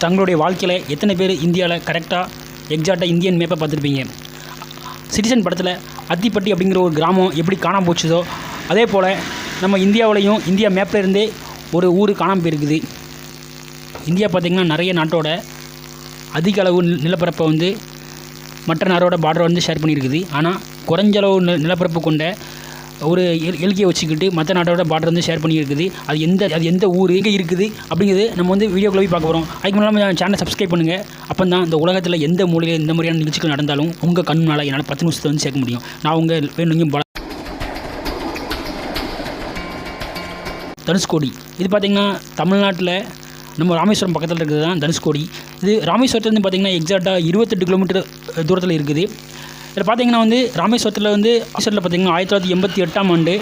தங்களுடைய வாழ்க்கையில் எத்தனை பேர் இந்தியாவில் கரெக்டாக எக்ஸாக்டாக இந்தியன் மேப்பை பார்த்துருப்பீங்க. சிட்டிசன் படத்தில் அத்திப்பட்டி அப்படிங்கிற ஒரு கிராமம் எப்படி காணாமல் போச்சுதோ அதே போல் நம்ம இந்தியாவிலையும் இந்தியா மேப்பில் இருந்தே ஒரு ஊர் காணாமல் போயிருக்குது. இந்தியா பார்த்திங்கன்னா நிறைய நாட்டோட அதிக அளவு நிலப்பரப்பை வந்து மற்ற நாடோட பார்டரை வந்து ஷேர் பண்ணியிருக்குது. ஆனால் குறைஞ்ச அளவு நிலப்பரப்பு கொண்ட ஒரு எல்கையை வச்சுக்கிட்டு மற்ற நாட்டோட பார்டர் வந்து ஷேர் பண்ணியிருக்குது. அது எந்த ஊர் எங்கே இருக்குது அப்படிங்கிறது நம்ம வந்து வீடியோக்குள்ளே போய் பார்க்க போகிறோம். அதுக்கு முன்னாடி சேனலை சப்ஸ்கிரைப் பண்ணுங்கள். அப்போ தான் இந்த உலகத்தில் எந்த மூலையில் எந்த மாதிரியான நிகழ்ச்சிகள் நடந்தாலும் உங்கள் கண்ணுனால் என்னால் 10 நிமிஷத்தை வந்து சேர்க்க முடியும். நான் உங்கள் வேணுங்க தனுஷ்கோடி. இது பார்த்திங்கன்னா தமிழ்நாட்டில் நம்ம ராமேஸ்வரம் பக்கத்தில் இருக்கிறது தான் தனுஷ்கோடி. இது ராமேஸ்வரத்துலேருந்து பார்த்திங்கன்னா எக்ஸாக்டாக 28 கிலோமீட்டர் தூரத்தில் இருக்குது. இதில் பார்த்திங்கன்னா வந்து ராமேஸ்வரத்தில் பார்த்திங்கன்னா 1988ஆம் ஆண்டு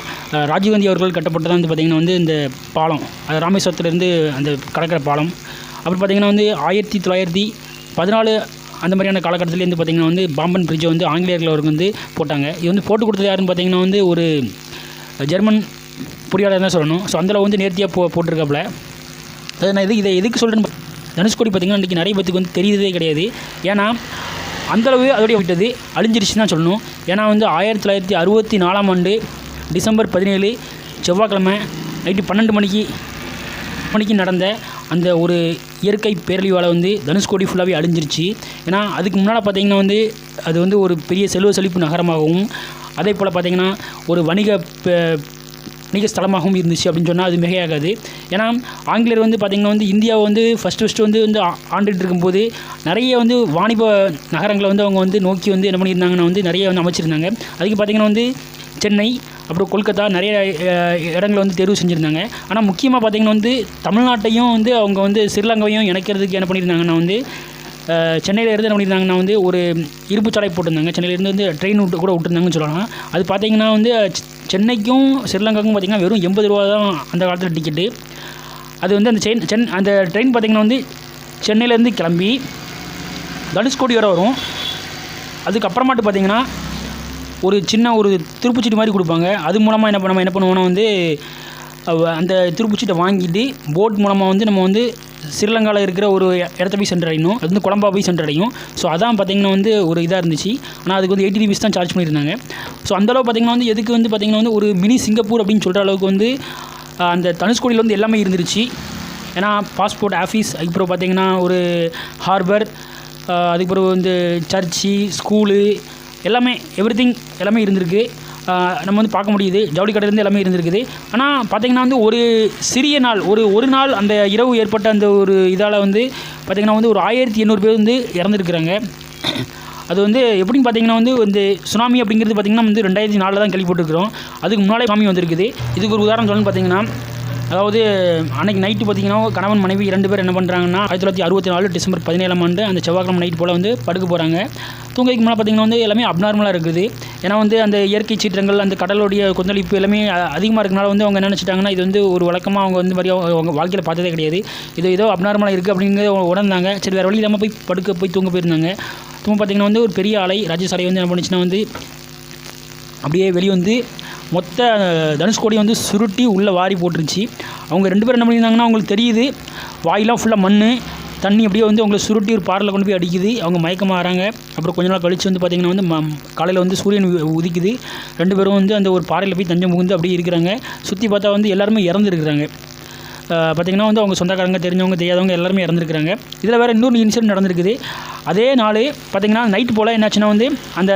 ராஜீவ்காந்தி அவர்கள் கட்டப்பட்டதான் வந்து பார்த்திங்கன்னா வந்து இந்த பாலம், அது ராமேஸ்வரத்துலேருந்து அந்த கடற்கரை பாலம். அப்புறம் பார்த்திங்கன்னா வந்து 1914 அந்த மாதிரியான காலகட்டத்துலேருந்து பார்த்திங்கன்னா வந்து பாம்பன் பிரிட்ஜை வந்து ஆங்கிலேயர்கள் அவருக்கு வந்து போட்டாங்க. இது வந்து போட்டு கொடுத்தது யாருன்னு பார்த்திங்கன்னா வந்து ஒரு ஜெர்மன் பொறியாளர் தான் சொல்லணும். ஸோ அந்தளவு வந்து நேர்த்தியாக போட்டிருக்காப்புல. அதை நான் இதை எதுக்கு சொல்கிறேன்னு, தனுஷ்கோடி பார்த்திங்கன்னா இன்றைக்கி நிறைய பேத்துக்கு வந்து தெரியுறதே கிடையாது. ஏன்னா அந்தளவு அதோடைய விட்டது அழிஞ்சிருச்சுன்னு தான் சொல்லணும். ஏன்னா வந்து 1964ஆம் ஆண்டு டிசம்பர் 17 செவ்வாய்க்கிழமை நைட்டு 12 மணிக்கு நடந்த அந்த ஒரு இயற்கை பேரழிவால் வந்து தனுஷ்கோடி ஃபுல்லாகவே அழிஞ்சிருச்சு. ஏன்னா அதுக்கு முன்னால் பார்த்திங்கன்னா வந்து அது வந்து ஒரு பெரிய செல்வ செழிப்பு நகரமாகவும் அதே போல் பார்த்திங்கன்னா ஒரு வணிக ஸ்தலமாகவும் இருந்துச்சு அப்படின்னு சொன்னால் அது மிகையாகாது. ஏன்னா ஆங்கிலேயர் வந்து பார்த்திங்கன்னா வந்து இந்தியாவை வந்து ஃபஸ்ட்டு வந்து ஆண்டுகிட்டு இருக்கும்போது நிறைய வந்து வாணிப நகரங்களை வந்து அவங்க வந்து நோக்கி வந்து என்ன பண்ணியிருந்தாங்கன்னா வந்து நிறைய வந்து அமைச்சிருந்தாங்க. அதுக்கு பார்த்திங்கன்னா வந்து சென்னை அப்புறம் கொல்கத்தா நிறைய இடங்களை வந்து தேர்வு செஞ்சுருந்தாங்க. ஆனால் முக்கியமாக பார்த்திங்கன்னா வந்து தமிழ்நாட்டையும் வந்து அவங்க வந்து ஸ்ரீலங்காவையும் இணைக்கிறதுக்கு என்ன பண்ணியிருந்தாங்கன்னா வந்து சென்னையிலேருந்து என்ன பண்ணியிருந்தாங்கன்னா வந்து ஒரு இரும்பு சாலை போட்டிருந்தாங்க. சென்னையிலேருந்து வந்து ட்ரெயின் கூட விட்டுருந்தாங்கன்னு சொல்லலாம். அது பார்த்திங்கன்னா வந்து சென்னைக்கும் ஸ்ரீலங்காவுக்கும் பார்த்திங்கன்னா வெறும் 80 ரூபா தான் அந்த காலத்தில் டிக்கெட்டு. அது வந்து அந்த ட்ரெயின் பார்த்திங்கன்னா வந்து சென்னையிலேருந்து கிளம்பி தனுஷ்கோடி வரை வரும். அதுக்கப்புறமாட்டு பார்த்திங்கன்னா ஒரு சின்ன ஒரு திருப்புச்சீட்டு மாதிரி கொடுப்பாங்க. அது மூலமாக நம்ம என்ன பண்ணுவோம்னா வந்து அந்த திருப்புச்சீட்டை வாங்கிட்டு போட் மூலமாக வந்து நம்ம வந்து ஸ்ரீலங்காவில் இருக்கிற ஒரு இடத்த போய் சென்றடையணும். அது வந்து கொலம்பா போய் சென்றடையும். ஸோ அதான் பார்த்திங்கன்னா வந்து ஒரு இதாக இருந்துச்சு. ஆனால் அதுக்கு வந்து 80 ரூபீஸ் தான் சார்ஜ் பண்ணியிருந்தாங்க. ஸோ அந்தளவு பார்த்திங்கன்னா வந்து எதுக்கு வந்து பார்த்திங்கன்னா வந்து ஒரு மினி சிங்கப்பூர் அப்படின்னு சொல்கிற அளவுக்கு வந்து அந்த தனுஷ்கோடியில் வந்து எல்லாமே இருந்துருச்சு. ஏன்னா பாஸ்போர்ட் ஆஃபீஸ், அதுக்கப்புறம் பார்த்திங்கன்னா ஒரு ஹார்பர், அதுக்கப்புறம் வந்து சர்ச்சு, ஸ்கூலு, எல்லாமே எவ்ரிதிங் எல்லாமே இருந்திருக்கு. நம்ம வந்து பார்க்க முடியுது. ஜவுளி கடையிலேருந்து எல்லாமே இருந்திருக்குது. ஆனால் பார்த்திங்கன்னா வந்து ஒரு சிறிய நாள் ஒரு நாள் அந்த இரவு ஏற்பட்ட அந்த ஒரு இதால் வந்து பார்த்திங்கன்னா வந்து ஒரு 1800 பேர் வந்து இறந்துருக்குறாங்க. அது வந்து எப்படின்னு பார்த்திங்கன்னா வந்து இந்த சுனாமி அப்படிங்கிறது பார்த்திங்கன்னா வந்து 2004 தான் கேள்விப்பட்டிருக்கிறோம். அதுக்கு முன்னாலே சுனாமி வந்திருக்குது. இதுக்கு ஒரு உதாரணம் சொல்லணும்னு பார்த்திங்கன்னா, அதாவது அன்றைக்கி நைட்டு பார்த்திங்கன்னா கணவன் மனைவி 2 பேர் என்ன பண்ணுறாங்கன்னா 1964 டிசம்பர் 17ஆம் ஆண்டு அந்த செவ்வாய்க்கிழமை நைட் போல் வந்து படுக்க போகிறாங்க. தூங்கைக்கு முன்னால் பார்த்திங்கன்னா வந்து எல்லாமே அப்நார்மலாக இருக்குது. ஏன்னா வந்து அந்த இயற்கை சீற்றங்கள், அந்த கடலுடைய கொந்தளிப்பு எல்லாமே அதிகமாக இருக்கனால வந்து அவங்க என்ன நினச்சிட்டாங்கன்னா இது வந்து ஒரு வழக்கமாக அவங்க வந்து மாதிரி அவங்க வாழ்க்கையில் பார்த்ததே கிடையாது. இது ஏதோ அப்நார்மலாக இருக்குது அப்படிங்கிறத உணர்ந்தாங்க. சரி, வேறு வழி இல்லாமல் போய் தூங்க போயிருந்தாங்க. பார்த்திங்கன்னா வந்து ஒரு பெரிய அலை ராஜசாலை வந்து என்ன பண்ணிச்சுன்னா வந்து அப்படியே வெளியே வந்து மொத்த தனுஷ்கோடியை வந்து சுருட்டி உள்ளே வாரி போட்டுருச்சு. அவங்க 2 பேர் என்ன பண்ணியிருந்தாங்கன்னா அவங்களுக்கு தெரியுது, வாயிலாம் ஃபுல்லாக மண் தண்ணி அப்படியே வந்து அவங்களை சுருட்டி ஒரு பாறையில் கொண்டு போய் அடிக்குது. அவங்க மயக்கமாக ஆகிறாங்க. அப்புறம் கொஞ்ச நாள் கழித்து வந்து பார்த்திங்கன்னா வந்து காலையில் வந்து சூரியன் உதிக்குது. 2 பேரும் வந்து அந்த ஒரு பாறையில் போய் தஞ்சம் புகுந்து அப்படியே இருக்கிறாங்க. சுற்றி பார்த்தா வந்து எல்லாருமே இறந்துருக்குறாங்க. பார்த்திங்கன்னா வந்து அவங்க சொந்தக்காரங்க, தெரிஞ்சவங்க, தெரியாதவங்க எல்லாருமே இறந்துருக்குறாங்க. இதில் வேறு இன்னொரு இன்சிடென்ட் நடந்திருக்குது. அதே நாள் பார்த்திங்கன்னா நைட்டு போல் என்னாச்சுன்னா வந்து அந்த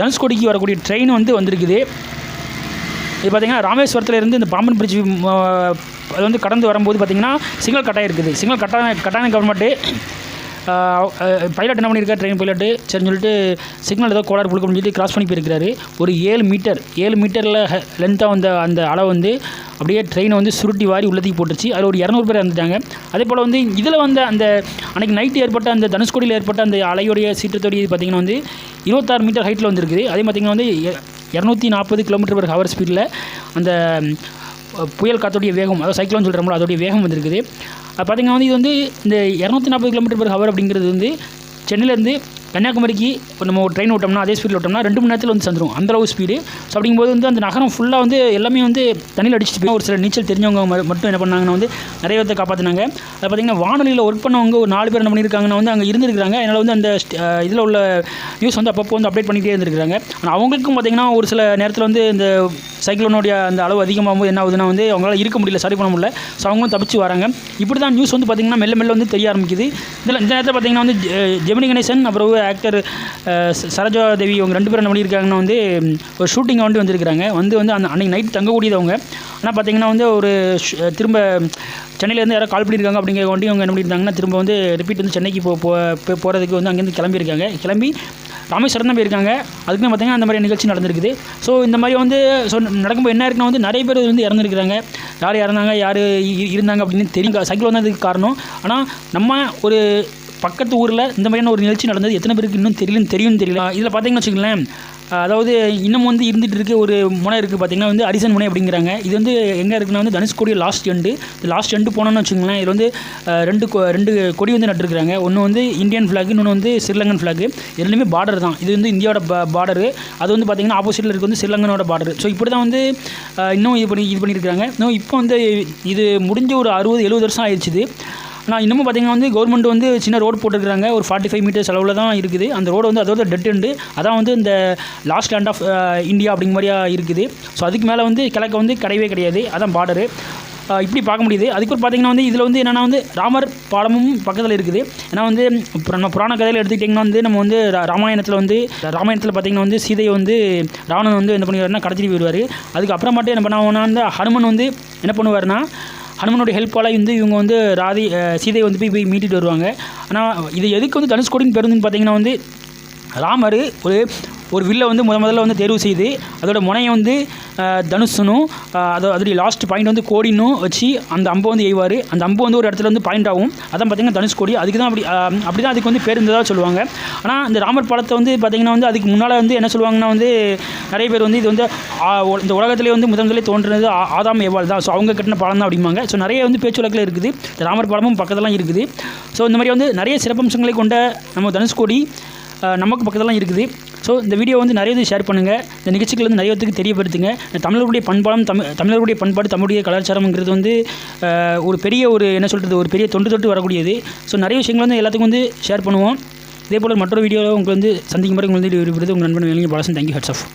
தனுஷ்கோடிக்கு வரக்கூடிய ட்ரெயின் வந்து வந்திருக்குது. இது பார்த்திங்கன்னா ராமேஸ்வரத்தில் இருந்து இந்த பாம்பன் பிரிட்ஜ் அது வந்து கடந்து வரும்போது பார்த்திங்கன்னா சிக்னல் கட்டாயம் இருக்குது. சிக்னல் கட்டான கவர்மெண்ட்டு பைலட் என்ன பண்ணியிருக்காரு, ட்ரெயின் பைலட்டு சரின்னு சொல்லிட்டு சிக்னல் ஏதோ கோளாறு கொடுக்கணும்னு சொல்லிட்டு கிராஸ் பண்ணி போயிருக்கிறாரு. ஒரு 7 மீட்டரில் லென்த்தாக வந்த அந்த அளவு வந்து அப்படியே ட்ரெயினை வந்து சுருட்டி வாரி உள்ளத்துக்கு போட்டுருச்சு. அதில் ஒரு 200 பேர் இறந்துட்டாங்க. அதே போல் வந்து இதில் வந்து அந்த அன்றைக்கி நைட்டு ஏற்பட்ட அந்த தனுஷ்கோடியில் ஏற்பட்ட அந்த அலையோடைய சீற்றத்தோடைய பார்த்திங்கன்னா வந்து 26 மீட்டர் ஹைட்டில் வந்துருக்குது. அதே பார்த்திங்கன்னா வந்து 240 km/h ஸ்பீடில் அந்த புயல் காற்றோடைய வேகம், அதாவது சைக்ளோன் சொல்கிறோம்ல, அதோடைய வேகம் வந்திருக்குது. அது பார்த்திங்கன்னா வந்து இது வந்து இந்த 240 km/h அப்படிங்கிறது வந்து சென்னையிலேருந்து கன்னியாகுமரிக்கு நம்ம ஒரு ட்ரெயின் விட்டோம்னா அதே ஸ்பீடில் விட்டோம்னா 2 மணி நேரத்தில் வந்து சேர்ந்துரும் அந்தளவு ஸ்பீடு. ஸோ அப்படிங்கும்போது வந்து அந்த நகரம் ஃபுல்லாக வந்து எல்லாமே வந்து தண்ணியில் அடிச்சுட்டு போய் ஒரு சில நீச்சல் தெரிஞ்சவங்க மட்டும் என்ன பண்ணாங்கன்னா வந்து நிறைய பேர்த்தை காப்பாற்றினாங்க. அதை பார்த்திங்கன்னா வானொலியில் ஒர்க் பண்ணவங்க ஒரு 4 பேர் என்ன பண்ணியிருக்காங்கன்னா வந்து அங்கே இருந்திருக்காங்க. அதனால் வந்து அந்த இதில் உள்ள நியூஸ் வந்து அப்பப்போ வந்து அப்டேட் பண்ணிகிட்டே இருந்திருக்காங்க. ஆனால் அவங்களுக்கும் பார்த்திங்கன்னா ஒரு சில நேரத்தில் வந்து இந்த சைக்ளோனுடைய அந்த அளவு அதிகமாகும்போது என்ன ஆகுதுன்னா வந்து அவங்களால இருக்க முடியல, சரி பண்ண முடியல. ஸோ அவங்களும் தப்பிச்சு வராங்க. இப்படி தான் நியூஸ் வந்து பார்த்திங்கன்னா மெல்ல மெல்ல வந்து தெரிய ஆரம்பிக்குது. இந்த நேரத்தில் பார்த்திங்கன்னா வந்து ஜெமினி கணேசன் அப்புறம் ஆக்டர் சரோஜா தேவி இவங்க 2 பேரும் என்ன பண்ணியிருக்காங்கன்னா வந்து ஒரு ஷூட்டிங்கை வந்திருக்கிறாங்க. வந்து அந்த அன்றைக்கி நைட் தங்கக்கூடியவங்க. ஆனால் பார்த்திங்கன்னா வந்து ஒரு திரும்ப சென்னையிலேருந்து யாராவது கால் பண்ணியிருக்காங்க அப்படிங்கிற வண்டி அவங்க என்ன பண்ணியிருக்காங்கன்னா திரும்ப வந்து ரிப்பீட் வந்து சென்னைக்கு போகிறதுக்கு வந்து அங்கேருந்து கிளம்பி ராமேஸ்வரம் தான் போயிருக்காங்க. அதுக்குமே பார்த்திங்கன்னா அந்த மாதிரி நிகழ்ச்சி நடந்திருக்குது. ஸோ இந்த மாதிரி வந்து நடக்கும்போது என்ன இருக்குன்னா வந்து நிறைய பேர் வந்து இறந்துருக்குறாங்க. யார் இறந்தாங்க யார் இருந்தாங்க அப்படின்னு தெரியும். சைக்கிள் வந்து அதுக்கு காரணம். ஆனால் நம்ம ஒரு பக்கத்து ஊரில் இந்த மாதிரியான ஒரு நிகழ்ச்சி நடந்தது எத்தனை பேருக்கு இன்னும் தெரியும் தெரியல. இதில் பார்த்தீங்கன்னு வச்சுக்கோங்களேன், அதாவது இன்னும் வந்து இருந்துகிட்டு இருக்க ஒரு முனை இருக்குது பார்த்திங்கன்னா வந்து அரிசன் முனை அப்படிங்கிறாங்க. இது வந்து எங்கே இருக்குன்னா வந்து தனுஷ்கோடி லாஸ்ட் எண்டு போனோன்னு வச்சுக்கோங்களேன். இது வந்து ரெண்டு கொடி வந்து நட்டுருக்குறாங்க. ஒன்று வந்து இந்தியன் ஃப்ளாக், இன்னொன்று வந்து ஸ்ரீலங்கன் ஃப்ளாக். ரெண்டுமே பார்டர் தான். இது வந்து இந்தியாவோட பார்டரு. அது வந்து பார்த்திங்கன்னா ஆப்போசிட்டில் இருக்க வந்து ஸ்ரீலங்கனோட பார்டர். ஸோ இப்படி தான் வந்து இன்னும் இது பண்ணியிருக்காங்க. இன்னும் இப்போ வந்து இது முடிஞ்ச ஒரு 60-70 வருஷம் ஆயிடுச்சு. ஆனால் இன்னமும் பார்த்திங்கன்னா வந்து கவர்மெண்ட் வந்து சின்ன ரோடு போட்டுருக்காங்க. ஒரு 45 மீட்டர்ஸ் அளவில் தான் இருக்குது. அந்த ரோடு வந்து அதோட டெட் எண்டு. அதான் வந்து இந்த லாஸ்ட் லேண்ட் ஆஃப் இந்தியா அப்படிங்கிற மாதிரியா இருக்குது. ஸோ அதுக்கு மேலே வந்து கிழக்க வந்து கிடையாது. அதான் பார்டரு. இப்படி பார்க்க முடியுது. அதுக்கு பார்த்திங்கன்னா வந்து இதில் வந்து என்னென்னா வந்து ராமர் பாலமும் பக்கத்தில் இருக்குது. ஏன்னா வந்து நம்ம புராண கதையில் எடுத்துக்கிட்டிங்கன்னா வந்து நம்ம வந்து ராமாயணத்தில் பார்த்திங்கன்னா வந்து சீதையை வந்து ராவணன் வந்து என்ன பண்ணிடுவாருன்னா கடத்திட்டு போயிடுவார். அதுக்கப்புறமாட்டு என்ன பண்ணுவாங்கன்னா வந்து ஹனுமன் வந்து என்ன பண்ணுவார்னா ஹனுமனுடைய ஹெல்ப்பால் வந்து இவங்க வந்து சீதையை வந்து போய் மீட்டிட்டு வருவாங்க. ஆனால் இது எதுக்கு வந்து தனுஷ்கோடின்னு பேருந்துன்னு பார்த்திங்கன்னா வந்து ராமர் ஒரு வில்லை வந்து முதல்ல வந்து தேர்வு செய்து அதோட முனையை வந்து தனுஷனும் அதோடைய லாஸ்ட் பாயிண்ட் வந்து கோடினும் வச்சு அந்த அம்பை வந்து எய்வார். அந்த அம்பு வந்து ஒரு இடத்துல வந்து பாயிண்ட் ஆகும். அதான் பார்த்திங்கன்னா தனுஷ்கோடி. அதுக்கு தான் அப்படி தான் அதுக்கு வந்து பேர் இருந்ததாக சொல்லுவாங்க. ஆனால் இந்த ராமர் பாலத்தை வந்து பார்த்திங்கன்னா வந்து அதுக்கு முன்னால் வந்து என்ன சொல்லுவாங்கன்னா வந்து நிறைய பேர் வந்து இது வந்து இந்த உலகத்திலே வந்து முதலே தோன்றினது ஆதாம் ஏவாள் தான். ஸோ அவங்க கட்டின பாலம் தான் அப்படிம்பாங்க. ஸோ நிறைய வந்து பேச்சு வழக்கில் இருக்குது. இந்த ராமர் பாலமும் பக்கத்துலாம் இருக்குது. ஸோ இந்த மாதிரி வந்து நிறைய சிறப்பம்சங்களை கொண்ட நம்ம தனுஷ்கோடி நமக்கு பக்கத்துலாம் இருக்குது. ஸோ இந்த வீடியோ வந்து நிறைய இது ஷேர் பண்ணுங்கள். இந்த நிகழ்ச்சிகள் வந்து நிறைய பேருக்கு தெரியப்படுத்துங்க. தமிழருடைய தமிழருடைய பண்பாடு தமிழுடைய கலாச்சாரம்ங்கிறது வந்து ஒரு பெரிய தொன்று வரக்கூடியது. ஸோ நிறைய விஷயங்கள் வந்து எல்லாத்துக்கும் வந்து ஷேர் பண்ணுவோம். இதே போல் மற்றொரு வீடியோவில் உங்களுக்கு வந்து சந்திக்கும் முறை உங்களுக்கு வந்து உங்கள் நண்பன் வேலைங்க பாலசன். தேங்க்யூ. Heads of.